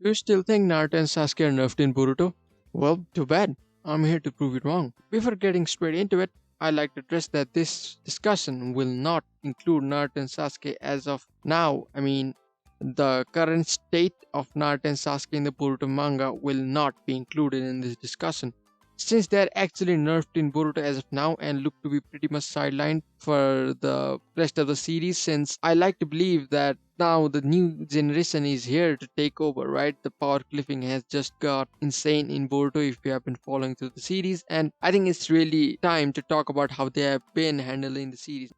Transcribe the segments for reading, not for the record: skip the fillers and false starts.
You still think Naruto and Sasuke are nerfed in Boruto? Well, too bad. I'm here to prove you wrong. Before getting straight into it, I'd like to stress that this discussion will not include Naruto and Sasuke as of now. The current state of Naruto and Sasuke in the Boruto manga will not be included in this discussion. Since they're actually nerfed in Boruto as of now and look to be pretty much sidelined for the rest of the series, since I like to believe that now the new generation is here to take over, right? The power cliffing has just got insane in Boruto if you have been following through the series, and I think it's really time to talk about how they have been handling the series.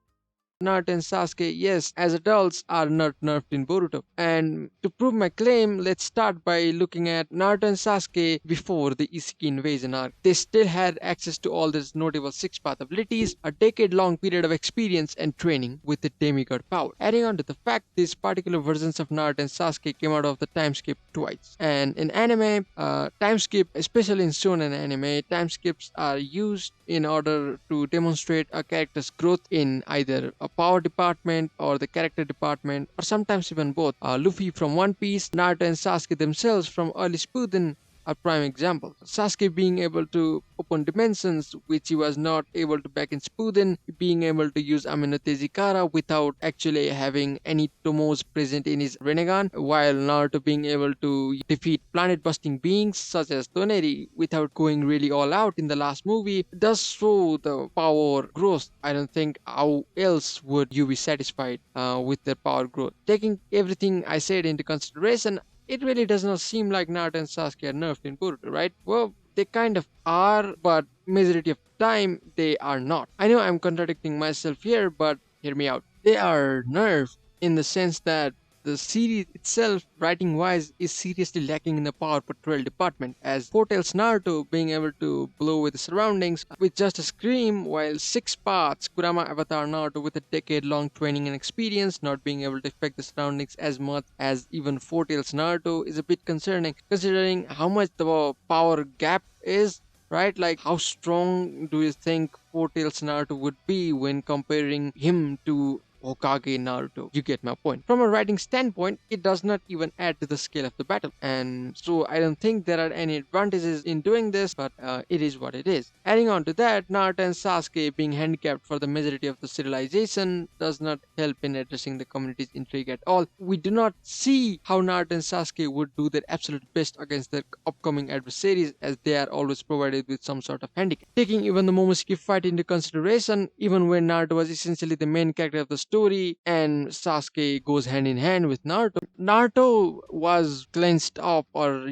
Naruto and Sasuke, yes, as adults, are not nerfed in Boruto. And to prove my claim, let's start by looking at Naruto and Sasuke before the Isiki invasion arc. They still had access to all these notable six-path abilities, a decade-long period of experience and training with the demigod power. Adding on to the fact, these particular versions of Naruto and Sasuke came out of the time skip twice. And in anime, time skip, especially in shonen anime, time skips are used in order to demonstrate a character's growth in either a power department or the character department, or sometimes even both. Luffy from One Piece, Naruto and Sasuke themselves from early Shippuden are prime examples. Sasuke being able to open dimensions which he was not able to back in Shippuden, being able to use Aminotezikara without actually having any Tomos present in his Renegan, while Naruto being able to defeat planet-busting beings such as Toneri without going really all out in the last movie, does show the power growth. I don't think how else would you be satisfied with their power growth. Taking everything I said into consideration, it really does not seem like Naruto and Sasuke are nerfed in Boruto, right? Well, they kind of are, but majority of the time they are not. I know I'm contradicting myself here, but hear me out. They are nerfed in the sense that the series itself, writing wise, is seriously lacking in the power portrayal department, as foretells Naruto being able to blow with the surroundings with just a scream, while six paths Kurama Avatar Naruto with a decade long training and experience not being able to affect the surroundings as much as even foretells Naruto is a bit concerning, considering how much the power gap is. Right, like how strong do you think Fourtails Naruto would be when comparing him to Hokage Naruto? You get my point. From a writing standpoint, it does not even add to the scale of the battle, and so I don't think there are any advantages in doing this, but it is what it is. Adding on to that, Naruto and Sasuke being handicapped for the majority of the serialization does not help in addressing the community's intrigue at all. We do not see how Naruto and Sasuke would do their absolute best against their upcoming adversaries, as they are always provided with some sort of handicap. Taking even the Momoshiki fight into consideration, even when Naruto was essentially the main character of the story and Sasuke goes hand in hand with Naruto, Naruto was cleansed up or,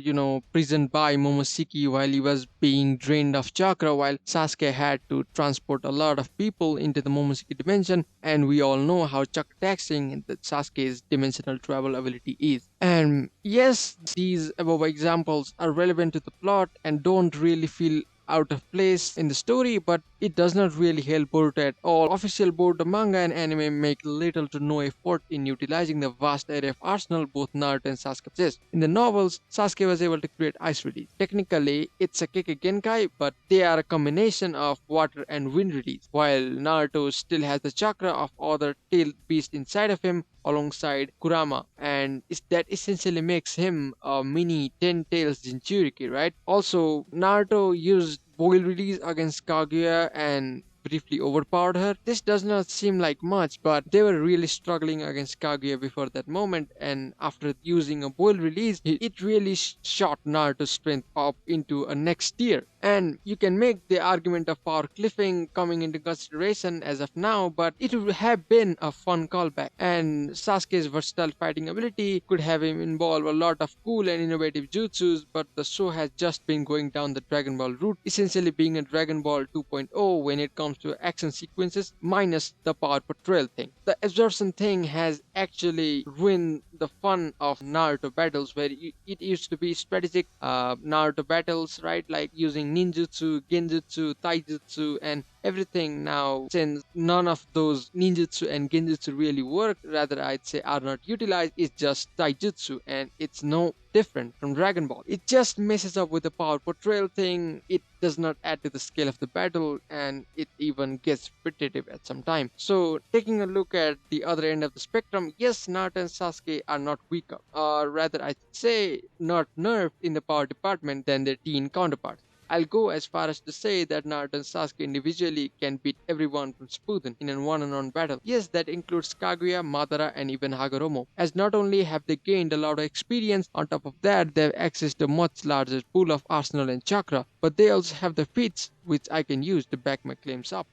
prisoned by Momoshiki while he was being drained of chakra, while Sasuke had to transport a lot of people into the Momoshiki dimension, and we all know how chakra taxing that Sasuke's dimensional travel ability is. And yes, these above examples are relevant to the plot and don't really feel out of place in the story, but it does not really help Boruto at all. Official Boruto manga and anime make little to no effort in utilizing the vast array of arsenal both Naruto and Sasuke possess. In the novels, Sasuke was able to create ice release. Technically, it's a Kekkei Genkai, but they are a combination of water and wind release, while Naruto still has the chakra of other tailed beast inside of him alongside Kurama, and that essentially makes him a mini Ten Tails Jinchuriki, right? Also, Naruto used boil release against Kaguya and briefly overpowered her. This does not seem like much, but they were really struggling against Kaguya before that moment, and after using a boil release, it really shot Naruto's strength up into a next tier. And you can make the argument of power cliffing coming into consideration as of now, but it would have been a fun callback. And Sasuke's versatile fighting ability could have him involve a lot of cool and innovative jutsus, but the show has just been going down the Dragon Ball route, essentially being a Dragon Ball 2.0 when it comes to action sequences, minus the power portrayal thing. The absorption thing has actually ruined the fun of Naruto battles, where it used to be strategic Naruto battles, right? Like using ninjutsu, genjutsu, taijutsu, and everything now, since none of those ninjutsu and genjutsu really work, rather I'd say are not utilized, is just taijutsu, and it's no different from Dragon Ball. It just messes up with the power portrayal thing, it does not add to the scale of the battle, and it even gets repetitive at some time. So, taking a look at the other end of the spectrum, yes, Naruto and Sasuke are not weaker, or rather, I'd say not nerfed in the power department than their teen counterparts. I'll go as far as to say that Naruto and Sasuke individually can beat everyone from Shippuden in a one-on-one battle. Yes, that includes Kaguya, Madara, and even Hagoromo, as not only have they gained a lot of experience, on top of that they have access to a much larger pool of arsenal and chakra, but they also have the feats which I can use to back my claims up.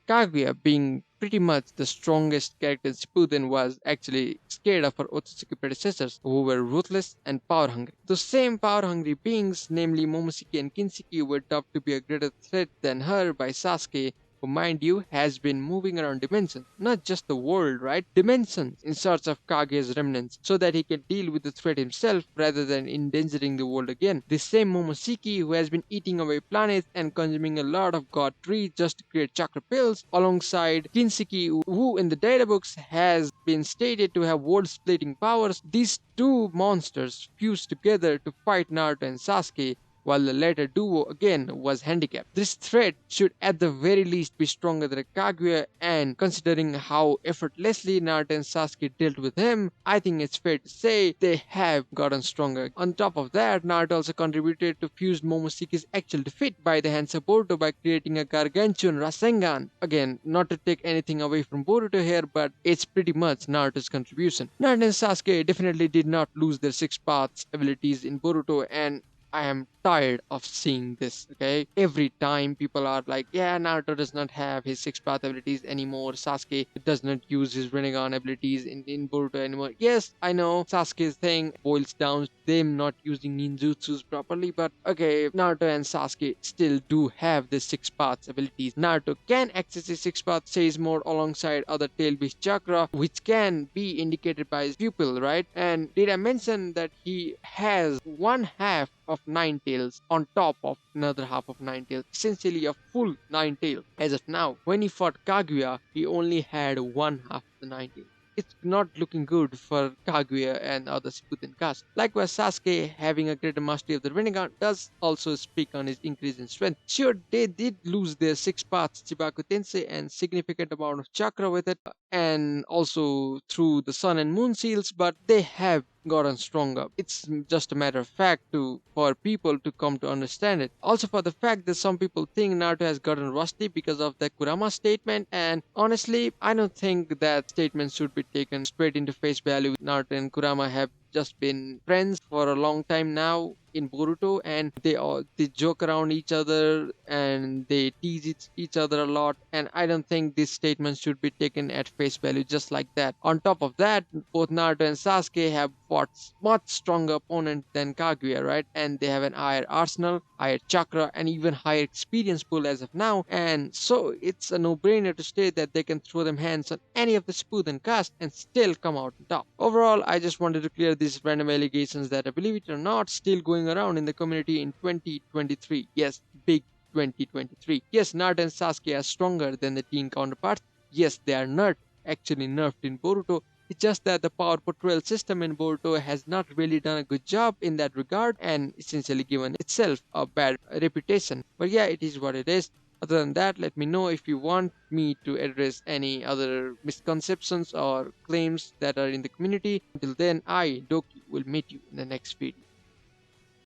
Kaguya, being pretty much the strongest character in Shippuden, was actually scared of her Otsutsuki predecessors, who were ruthless and power hungry. Those same power hungry beings, namely Momoshiki and Kinshiki, were dubbed to be a greater threat than her by Sasuke, who, mind you, has been moving around dimensions, not just the world, right? Dimensions, in search of Kaguya's remnants, so that he can deal with the threat himself rather than endangering the world again. This same Momoshiki, who has been eating away planets and consuming a lot of god trees just to create chakra pills, alongside Kinshiki, who in the databooks has been stated to have world-splitting powers. These two monsters fused together to fight Naruto and Sasuke, while the latter duo again was handicapped. This threat should at the very least be stronger than Kaguya, and considering how effortlessly Naruto and Sasuke dealt with him, I think it's fair to say they have gotten stronger. On top of that, Naruto also contributed to fused Momoshiki's actual defeat by the hands of Boruto by creating a gargantuan Rasengan. Again, not to take anything away from Boruto here, but it's pretty much Naruto's contribution. Naruto and Sasuke definitely did not lose their six paths abilities in Boruto, and I am tired of seeing this, okay? Every time people are like, yeah, Naruto does not have his six path abilities anymore. Sasuke does not use his Rinnegan abilities in Boruto anymore. Yes, I know Sasuke's thing boils down to them not using ninjutsus properly, but okay, Naruto and Sasuke still do have the six paths abilities. Naruto can access his six path says more alongside other tail-based chakra, which can be indicated by his pupil, right? And did I mention that he has one half of nine tails on top of another half of nine tails, essentially a full nine tails. As of now, when he fought Kaguya, he only had one half of the nine tails. It's not looking good for Kaguya and other Shippuden cast. Likewise, Sasuke having a greater mastery of the Rinnegan does also speak on his increase in strength. Sure, they did lose their six paths Chibaku Tensei and significant amount of chakra with it, and also through the sun and moon seals, but they have gotten stronger. It's just a matter of fact for people to come to understand it. Also for the fact that some people think Naruto has gotten rusty because of the Kurama statement, and honestly, I don't think that statement should be taken straight into face value. Naruto and Kurama have just been friends for a long time now in Boruto, and they joke around each other and they tease each other a lot, and I don't think this statement should be taken at face value just like that. On top of that, both Naruto and Sasuke have fought much stronger opponents than Kaguya, right? And they have an higher arsenal, higher chakra, and even higher experience pool as of now, and so it's a no-brainer to state that they can throw them hands on any of the Shippuden cast and still come out on top. Overall, I just wanted to clear these random allegations that, believe it or not, still going around in the community in 2023. Yes, big 2023. Yes, Naruto and Sasuke are stronger than the teen counterparts. Yes, they are not actually nerfed in Boruto. It's just that the power portrayal system in Boruto has not really done a good job in that regard and essentially given itself a bad reputation. But yeah, it is what it is. Other than that, let me know if you want me to address any other misconceptions or claims that are in the community. Until then, I, Doki, will meet you in the next video.